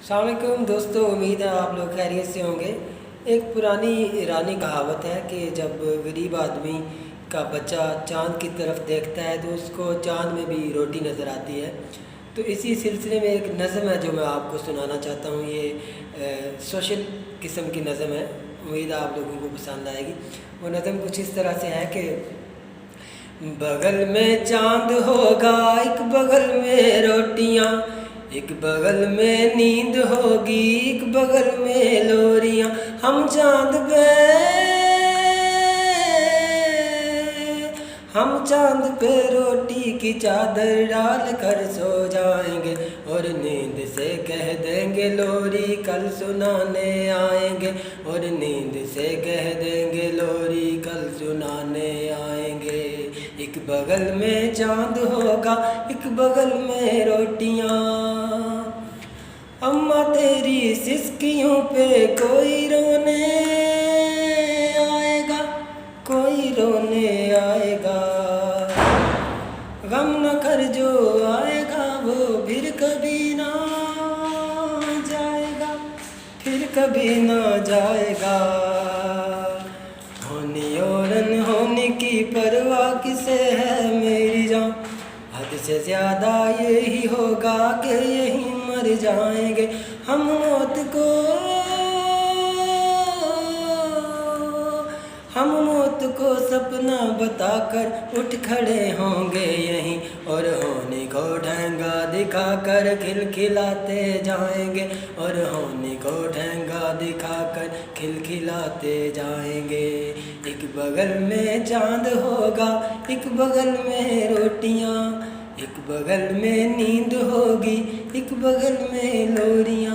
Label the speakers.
Speaker 1: अस्सलामुअलैकुम दोस्तों, उम्मीद है आप लोग खैरियत से होंगे। एक पुरानी ईरानी कहावत है कि जब गरीब आदमी का बच्चा चाँद की तरफ देखता है तो उसको चाँद में भी रोटी नज़र आती है। तो इसी सिलसिले में एक नज़म है जो मैं आपको सुनाना चाहता हूँ। ये सोशल किस्म की नज़म है, उम्मीद है आप लोगों को पसंद आएगी। वो नज़म कुछ इस तरह से है कि बगल में चाँद होगा, एक बगल में रोटियाँ, एक बगल में नींद होगी, एक बगल में लोरियाँ। हम चांद पे रोटी की चादर डाल कर सो जाएंगे और नींद से कह देंगे लोरी कल सुनाने आएंगे, और नींद से कह देंगे लोरी कल सुनाने आएंगे। एक बगल में चांद होगा, एक बगल में रोटियाँ। अम्मा तेरी सिसकियों पे कोई रोने आएगा, कोई रोने आएगा। गम न कर जो आएगा वो फिर कभी ना जाएगा, फिर कभी ना जाएगा। होने और अनहोने की परवाह किसे है मेरी जान, हद से ज़्यादा यही होगा कि यही मर जाएंगे। हम मौत को सपना बताकर उठ खड़े होंगे यहीं, और होने को ठहंगा दिखाकर खिलखिलाते जाएंगे, और होने को ठहंगा दिखाकर खिलखिलाते जाएंगे। एक बगल में चांद होगा, एक बगल में रोटियाँ, एक बगल में नींद होगी, एक बगल में लोरियाँ।